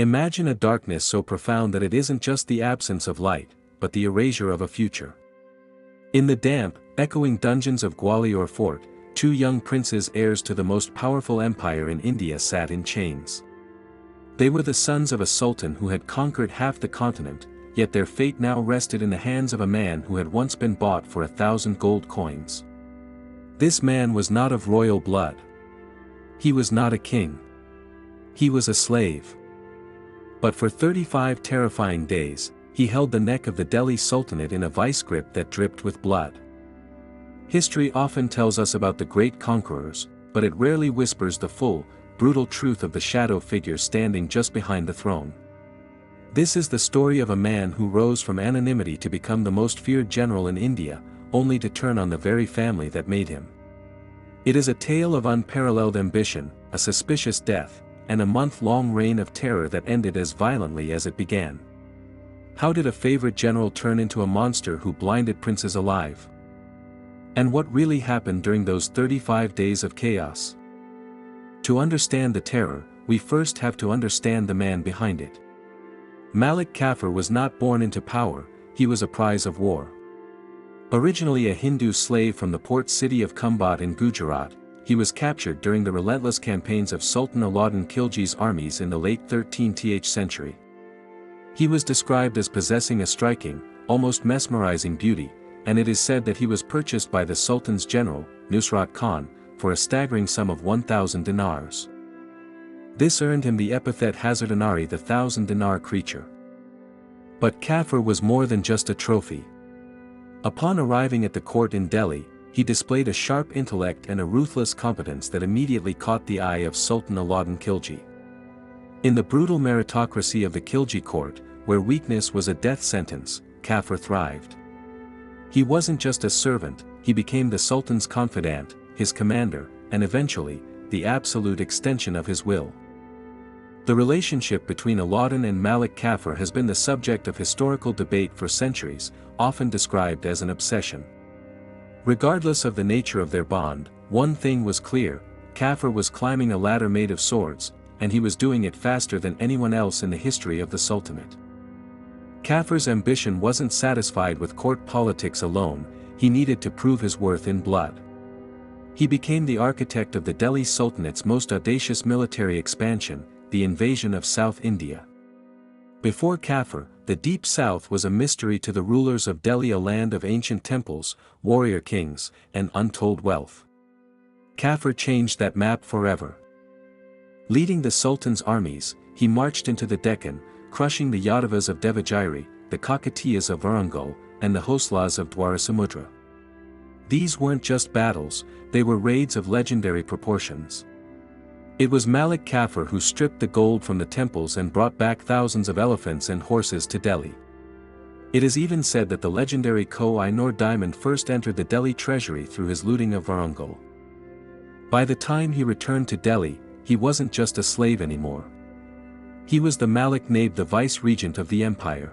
Imagine a darkness so profound that it isn't just the absence of light, but the erasure of a future. In the damp, echoing dungeons of Gwalior Fort, two young princes, heirs to the most powerful empire in India, sat in chains. They were the sons of a sultan who had conquered half the continent, yet their fate now rested in the hands of a man who had once been bought for 1,000 gold coins. This man was not of royal blood. He was not a king. He was a slave. But for 35 terrifying days, he held the neck of the Delhi Sultanate in a vice grip that dripped with blood. History often tells us about the great conquerors, but it rarely whispers the full, brutal truth of the shadow figure standing just behind the throne. This is the story of a man who rose from anonymity to become the most feared general in India, only to turn on the very family that made him. It is a tale of unparalleled ambition, a suspicious death, and a month-long reign of terror that ended as violently as it began. How did a favorite general turn into a monster who blinded princes alive? And what really happened during those 35 days of chaos? To understand the terror, we first have to understand the man behind it. Malik Kafur was not born into power, he was a prize of war. Originally a Hindu slave from the port city of Khambhat in Gujarat, he was captured during the relentless campaigns of Sultan Alauddin Khalji's armies in the late 13th century. He was described as possessing a striking, almost mesmerizing beauty, and it is said that he was purchased by the Sultan's general, Nusrat Khan, for a staggering sum of 1,000 dinars. This earned him the epithet Hazardanari, the 1,000-dinar creature. But Kafur was more than just a trophy. Upon arriving at the court in Delhi, he displayed a sharp intellect and a ruthless competence that immediately caught the eye of Sultan Alauddin Khalji. In the brutal meritocracy of the Khalji court, where weakness was a death sentence, Kafur thrived. He wasn't just a servant, he became the Sultan's confidant, his commander, and eventually, the absolute extension of his will. The relationship between Alauddin and Malik Kafur has been the subject of historical debate for centuries, often described as an obsession. Regardless of the nature of their bond, one thing was clear: Kafur was climbing a ladder made of swords, and he was doing it faster than anyone else in the history of the Sultanate. Kafur's ambition wasn't satisfied with court politics alone, he needed to prove his worth in blood. He became the architect of the Delhi Sultanate's most audacious military expansion, the invasion of South India. Before Kafur, the Deep South was a mystery to the rulers of Delhi, a land of ancient temples, warrior kings, and untold wealth. Kafur changed that map forever. Leading the Sultan's armies, he marched into the Deccan, crushing the Yadavas of Devagiri, the Kakatiyas of Warangal, and the Hoslas of Dwarasamudra. These weren't just battles, they were raids of legendary proportions. It was Malik Kafur who stripped the gold from the temples and brought back thousands of elephants and horses to Delhi. It is even said that the legendary Koh-i-Noor diamond first entered the Delhi treasury through his looting of Warangal. By the time he returned to Delhi, he wasn't just a slave anymore. He was the Malik Naib, the vice-regent of the empire.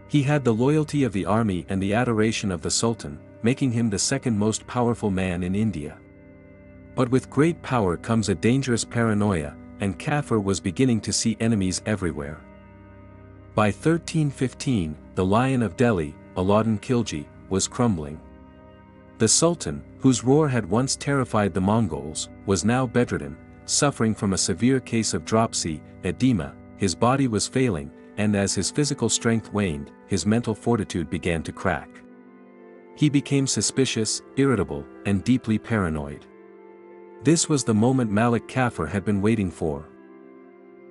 He had the loyalty of the army and the adoration of the Sultan, making him the second most powerful man in India. But with great power comes a dangerous paranoia, and Kafur was beginning to see enemies everywhere. By 1315, the Lion of Delhi, Alauddin Khalji, was crumbling. The Sultan, whose roar had once terrified the Mongols, was now bedridden, suffering from a severe case of dropsy, edema. His body was failing, and as his physical strength waned, his mental fortitude began to crack. He became suspicious, irritable, and deeply paranoid. This was the moment Malik Kafur had been waiting for.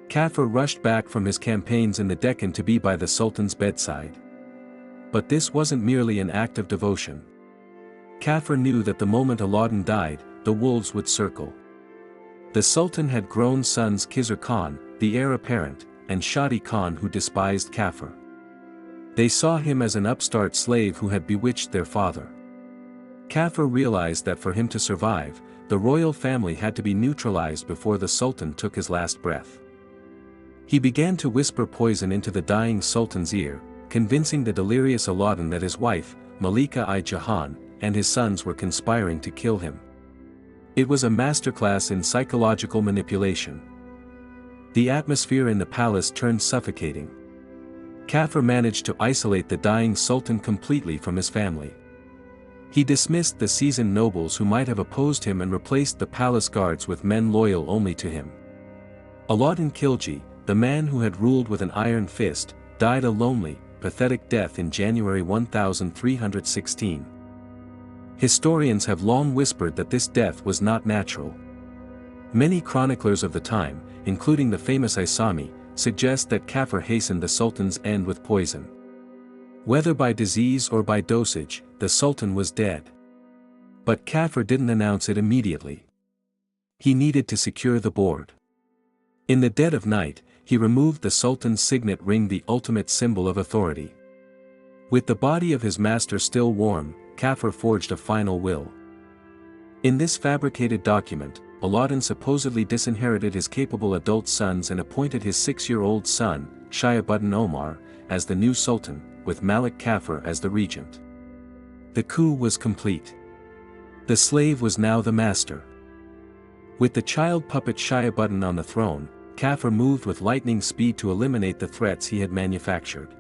Kafur rushed back from his campaigns in the Deccan to be by the Sultan's bedside. But this wasn't merely an act of devotion. Kafur knew that the moment Alauddin died, the wolves would circle. The Sultan had grown sons: Khizr Khan, the heir apparent, and Shadi Khan, who despised Kafur. They saw him as an upstart slave who had bewitched their father. Kafur realized that for him to survive, the royal family had to be neutralized before the Sultan took his last breath. He began to whisper poison into the dying Sultan's ear, convincing the delirious Alauddin that his wife, Malika-i-Jahan, and his sons were conspiring to kill him. It was a masterclass in psychological manipulation. The atmosphere in the palace turned suffocating. Kafur managed to isolate the dying sultan completely from his family. He dismissed the seasoned nobles who might have opposed him and replaced the palace guards with men loyal only to him. Alauddin Khalji, the man who had ruled with an iron fist, died a lonely, pathetic death in January 1316. Historians have long whispered that this death was not natural. Many chroniclers of the time, including the famous Isami, suggest that Kafur hastened the sultan's end with poison. Whether by disease or by dosage, the sultan was dead. But Kafur didn't announce it immediately. He needed to secure the board. In the dead of night, he removed the sultan's signet ring, the ultimate symbol of authority. With the body of his master still warm, Kafur forged a final will. In this fabricated document, Alauddin supposedly disinherited his capable adult sons and appointed his 6-year-old son, Shihabuddin Omar, as the new sultan, with Malik Kafur as the regent. The coup was complete. The slave was now the master. With the child puppet Shihabuddin on the throne, Kafur moved with lightning speed to eliminate the threats he had manufactured.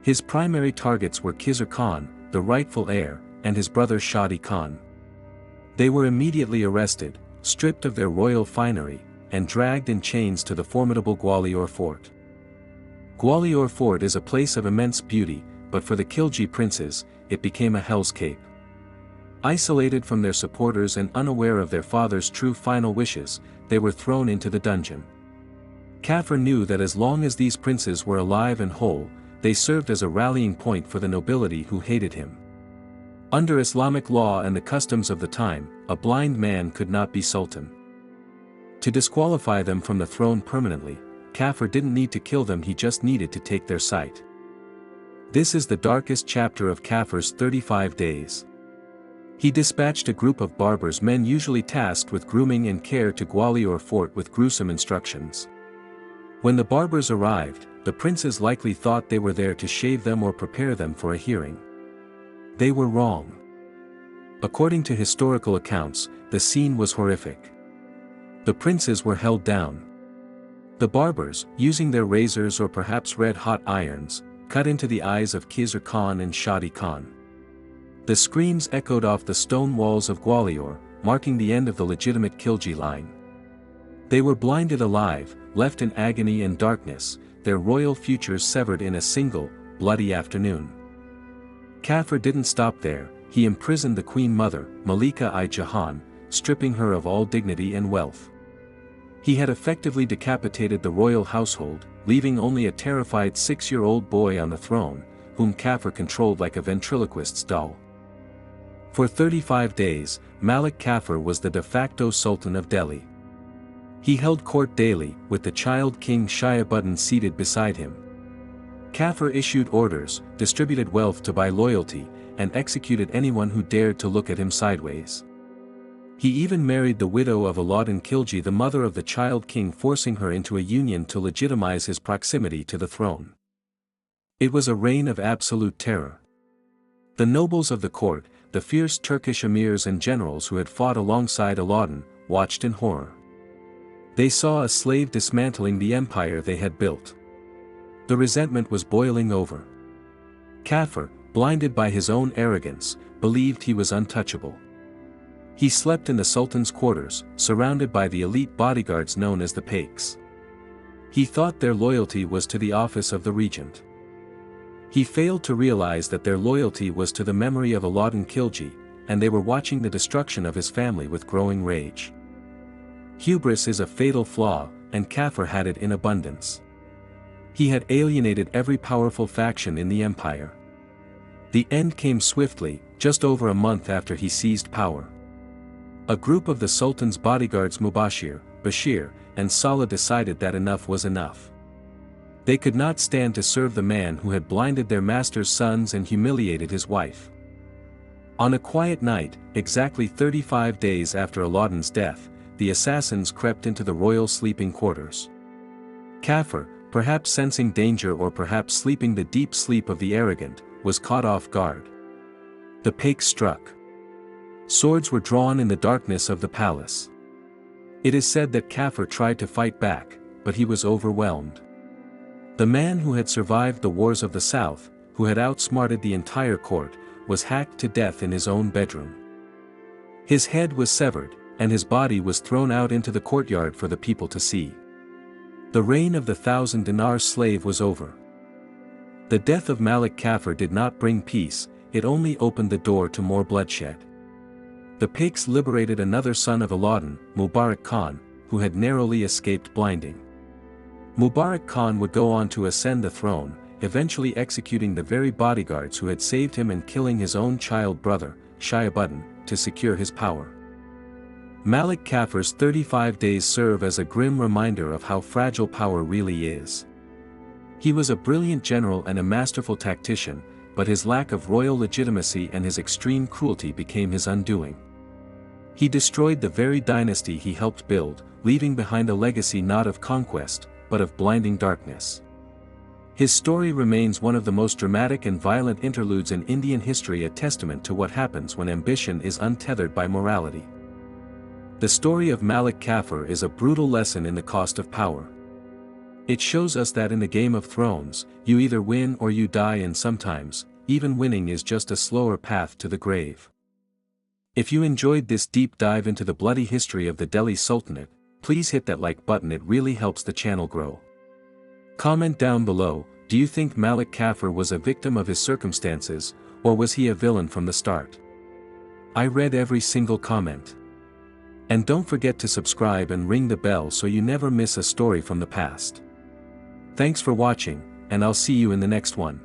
His primary targets were Khizr Khan, the rightful heir, and his brother Shadi Khan. They were immediately arrested, stripped of their royal finery, and dragged in chains to the formidable Gwalior fort. Gwalior fort is a place of immense beauty, but for the Khilji princes, it became a hell's cape. Isolated from their supporters and unaware of their father's true final wishes, they were thrown into the dungeon. Kafur knew that as long as these princes were alive and whole, they served as a rallying point for the nobility who hated him. Under Islamic law and the customs of the time, a blind man could not be sultan. To disqualify them from the throne permanently, Kafur didn't need to kill them, he just needed to take their sight. This is the darkest chapter of Kafur's 35 days. He dispatched a group of barbers, men usually tasked with grooming and care, to Gwalior fort with gruesome instructions. When the barbers arrived, the princes likely thought they were there to shave them or prepare them for a hearing. They were wrong. According to historical accounts, the scene was horrific. The princes were held down. The barbers, using their razors or perhaps red-hot irons, cut into the eyes of Khizr Khan and Shadi Khan. The screams echoed off the stone walls of Gwalior, marking the end of the legitimate Khilji line. They were blinded alive, left in agony and darkness, their royal futures severed in a single, bloody afternoon. Kafur didn't stop there, he imprisoned the queen mother, Malika-i-Jahan, stripping her of all dignity and wealth. He had effectively decapitated the royal household, leaving only a terrified 6-year-old boy on the throne, whom Kafur controlled like a ventriloquist's doll. For 35 days, Malik Kafur was the de facto sultan of Delhi. He held court daily, with the child king Shihabuddin seated beside him. Kafur issued orders, distributed wealth to buy loyalty, and executed anyone who dared to look at him sideways. He even married the widow of Alauddin Khalji, the mother of the child king, forcing her into a union to legitimize his proximity to the throne. It was a reign of absolute terror. The nobles of the court, the fierce Turkish emirs and generals who had fought alongside Alauddin, watched in horror. They saw a slave dismantling the empire they had built. The resentment was boiling over. Kafur, blinded by his own arrogance, believed he was untouchable. He slept in the sultan's quarters, surrounded by the elite bodyguards known as the Pakes. He thought their loyalty was to the office of the regent. He failed to realize that their loyalty was to the memory of Alauddin Khalji, and they were watching the destruction of his family with growing rage. Hubris is a fatal flaw, and Kafur had it in abundance. He had alienated every powerful faction in the empire. The end came swiftly, just over a month after he seized power. A group of the Sultan's bodyguards, Mubashir, Bashir, and Saleh, decided that enough was enough. They could not stand to serve the man who had blinded their master's sons and humiliated his wife. On a quiet night, exactly 35 days after Alauddin's death, the assassins crept into the royal sleeping quarters. Kafur, perhaps sensing danger or perhaps sleeping the deep sleep of the arrogant, was caught off guard. The Pakes struck. Swords were drawn in the darkness of the palace. It is said that Kafur tried to fight back, but he was overwhelmed. The man who had survived the wars of the South, who had outsmarted the entire court, was hacked to death in his own bedroom. His head was severed, and his body was thrown out into the courtyard for the people to see. The reign of the 1,000-dinar slave was over. The death of Malik Kafur did not bring peace, it only opened the door to more bloodshed. The Piks liberated another son of Alauddin, Mubarak Khan, who had narrowly escaped blinding. Mubarak Khan would go on to ascend the throne, eventually executing the very bodyguards who had saved him and killing his own child brother, Shihabuddin, to secure his power. Malik Kafur's 35 days serve as a grim reminder of how fragile power really is. He was a brilliant general and a masterful tactician, but his lack of royal legitimacy and his extreme cruelty became his undoing. He destroyed the very dynasty he helped build, leaving behind a legacy not of conquest, but of blinding darkness. His story remains one of the most dramatic and violent interludes in Indian history, a testament to what happens when ambition is untethered by morality. The story of Malik Kafur is a brutal lesson in the cost of power. It shows us that in the Game of Thrones, you either win or you die, and sometimes, even winning is just a slower path to the grave. If you enjoyed this deep dive into the bloody history of the Delhi Sultanate, please hit that like button, it really helps the channel grow. Comment down below, do you think Malik Kafur was a victim of his circumstances, or was he a villain from the start? I read every single comment. And don't forget to subscribe and ring the bell so you never miss a story from the past. Thanks for watching, and I'll see you in the next one.